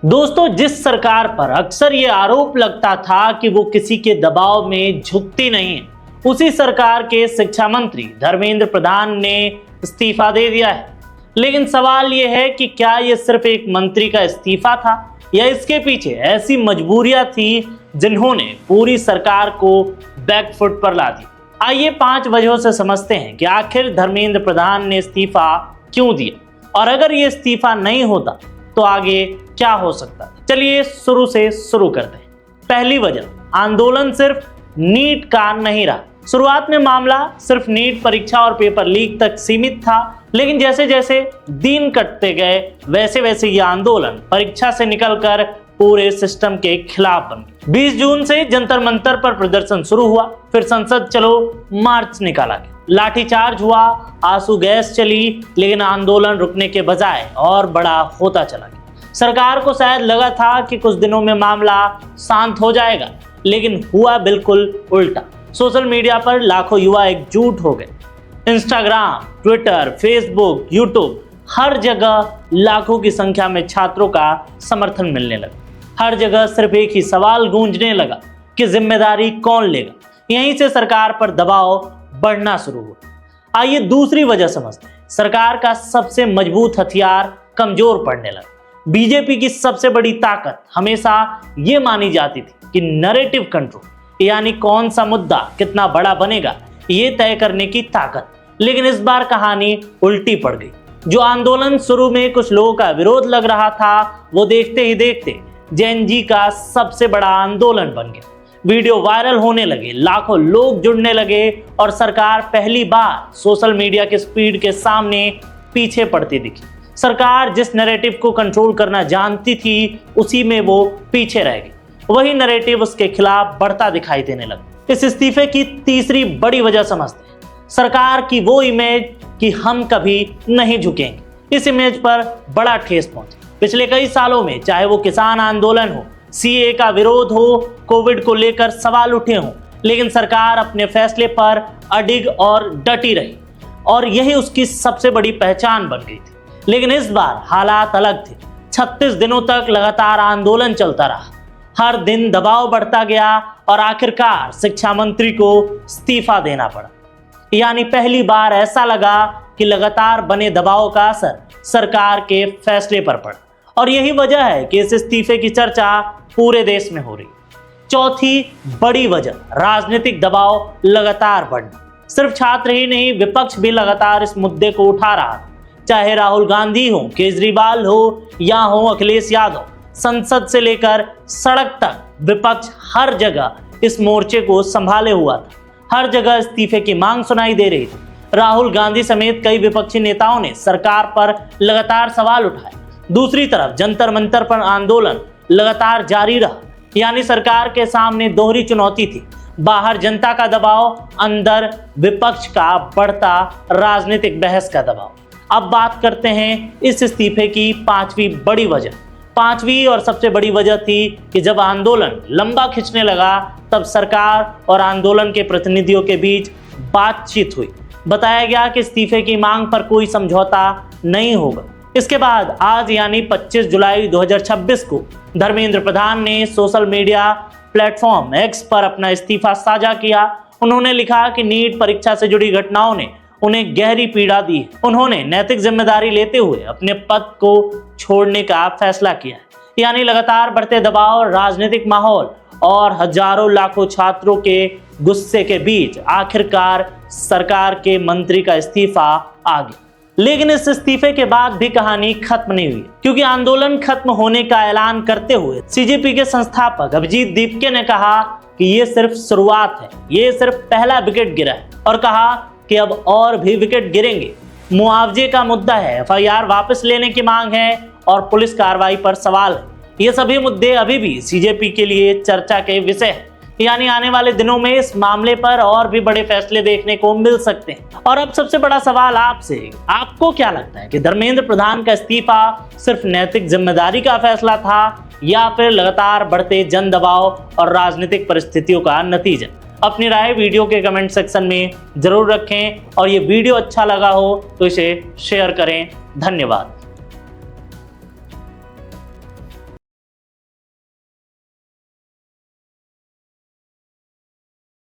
दोस्तों, जिस सरकार पर अक्सर ये आरोप लगता था कि वो किसी के दबाव में झुकती नहीं है, उसी सरकार के शिक्षा मंत्री धर्मेंद्र प्रधान ने इस्तीफा दे दिया है। लेकिन सवाल ये है कि क्या ये सिर्फ एक मंत्री का इस्तीफा था या इसके पीछे ऐसी मजबूरियां थी जिन्होंने पूरी सरकार को बैकफुट पर ला दिया। आइए 5 वजहों से समझते हैं कि आखिर धर्मेंद्र प्रधान ने इस्तीफा क्यों दिया और अगर ये इस्तीफा नहीं होता तो आगे क्या हो सकता है। चलिए शुरू से शुरू करते हैं। पहली वजह, आंदोलन सिर्फ नीट का नहीं रहा। शुरुआत में मामला सिर्फ नीट परीक्षा और पेपर लीक तक सीमित था, लेकिन जैसे जैसे दिन कटते गए वैसे वैसे ये आंदोलन परीक्षा से निकलकर पूरे सिस्टम के खिलाफ बन गया। 20 जून से जंतर मंतर पर प्रदर्शन शुरू हुआ, फिर संसद चलो मार्च निकाला गया, लाठीचार्ज हुआ, आंसू गैस चली, लेकिन आंदोलन रुकने के बजाय और बड़ा होता चला गया। सरकार को शायद लगा था कि कुछ दिनों में मामला शांत हो जाएगा, लेकिन हुआ बिल्कुल उल्टा। सोशल मीडिया पर लाखों युवा एकजुट हो गए। इंस्टाग्राम, ट्विटर, फेसबुक, यूट्यूब, हर जगह लाखों की संख्या में छात्रों का समर्थन मिलने लगा। हर जगह सिर्फ एक ही सवाल गूंजने लगा कि जिम्मेदारी कौन लेगा। यहीं से सरकार पर दबाव बढ़ना शुरू हुआ। आइए दूसरी वजह समझते हैं। सरकार का सबसे मजबूत हथियार कमजोर पड़ने लगा। बीजेपी की सबसे बड़ी ताकत हमेशा ये मानी जाती थी कि नैरेटिव कंट्रोल, यानी कौन सा मुद्दा कितना बड़ा बनेगा ये तय करने की ताकत। लेकिन इस बार कहानी उल्टी पड़ गई। जो आंदोलन शुरू में कुछ लोगों का विरोध लग रहा था, वो देखते ही देखते जेन जी का सबसे बड़ा आंदोलन बन गया। वीडियो वायरल होने लगे, लाखों लोग जुड़ने लगे और सरकार पहली बार सोशल मीडिया के स्पीड के सामने पीछे पड़ती दिखी। सरकार जिस नैरेटिव को कंट्रोल करना जानती थी, उसी में वो पीछे रह गई। वही नैरेटिव उसके खिलाफ बढ़ता दिखाई देने लगा। इस इस्तीफे की तीसरी बड़ी वजह समझते हैं। सरकार की वो इमेज कि हम कभी नहीं झुकेंगे, इस इमेज पर बड़ा ठेस पहुंचा। पिछले कई सालों में चाहे वो किसान आंदोलन हो, सीए का विरोध हो, कोविड को लेकर सवाल उठे हों, लेकिन सरकार अपने फैसले पर अडिग और डटी रही और यही उसकी सबसे बड़ी पहचान बन गई थी। लेकिन इस बार हालात अलग थे। 36 दिनों तक लगातार आंदोलन चलता रहा, हर दिन दबाव बढ़ता गया और आखिरकार शिक्षा मंत्री को इस्तीफा देना पड़ा। यानी पहली बार ऐसा लगा कि लगातार बने दबाव का असर सरकार के फैसले पर पड़ा और यही वजह है कि इस इस्तीफे की चर्चा पूरे देश में हो रही। चौथी बड़ी वजह, राजनीतिक दबाव लगातार बढ़ना। सिर्फ छात्र ही नहीं, विपक्ष भी लगातार इस मुद्दे को उठा रहा। चाहे राहुल गांधी हो, केजरीवाल हो या हो अखिलेश यादव, संसद से लेकर सड़क तक विपक्ष हर जगह इस मोर्चे को संभाले हुआ था। हर जगह इस्तीफे की मांग सुनाई दे रही थी। राहुल गांधी समेत कई विपक्षी नेताओं ने सरकार पर लगातार सवाल उठाए। दूसरी तरफ जंतर मंतर पर आंदोलन लगातार जारी रहा। यानी सरकार के सामने दोहरी चुनौती थी, बाहर जनता का दबाव, अंदर विपक्ष का बढ़ता राजनीतिक बहस का दबाव। अब बात करते हैं इस इस्तीफे की पांचवी बड़ी वजह। पांचवी और सबसे बड़ी वजह थी कि जब आंदोलन लंबा खिंचने लगा, तब सरकार और आंदोलन के प्रतिनिधियों के बीच बातचीत हुई। बताया गया कि इस्तीफे की मांग पर कोई समझौता नहीं होगा। इसके बाद आज यानी 25 जुलाई 2026 को धर्मेंद्र प्रधान ने सोशल मीडिया प्लेटफॉर्म एक्स पर अपना इस्तीफा साझा किया। उन्होंने लिखा कि नीट परीक्षा से जुड़ी घटनाओं ने उन्हें गहरी पीड़ा दी है। उन्होंने नैतिक जिम्मेदारी लेते हुए अपने पद को छोड़ने का फैसला किया है। यानी लगातार बढ़ते दबाव, राजनीतिक माहौल और हजारों लाखों छात्रों के गुस्से के बीच आखिरकार सरकार के मंत्री का इस्तीफा आ गया। लेकिन इस इस्तीफे के बाद भी कहानी खत्म नहीं हुई, क्योंकि आंदोलन खत्म होने का ऐलान करते हुए सीजेपी के संस्थापक अभिजीत दीपके ने कहा कि ये सिर्फ शुरुआत है, ये सिर्फ पहला विकेट गिरा है और कहा कि अब और भी विकेट गिरेंगे। मुआवजे का मुद्दा है, एफआईआर वापस लेने की मांग है और पुलिस कार्रवाई पर सवाल है। ये सभी मुद्दे अभी भी सीजेपी के लिए चर्चा के विषय हैं। यानी आने वाले दिनों में इस मामले पर और भी बड़े फैसले देखने को मिल सकते हैं। और अब सबसे बड़ा सवाल आपसे, आपको क्या लगता है कि धर्मेंद्र प्रधान का इस्तीफा सिर्फ नैतिक जिम्मेदारी का फैसला था या फिर लगातार बढ़ते जन दबाव और राजनीतिक परिस्थितियों का नतीजा? अपनी राय वीडियो के कमेंट सेक्शन में जरूर रखें और ये वीडियो अच्छा लगा हो तो इसे शेयर करें। धन्यवाद।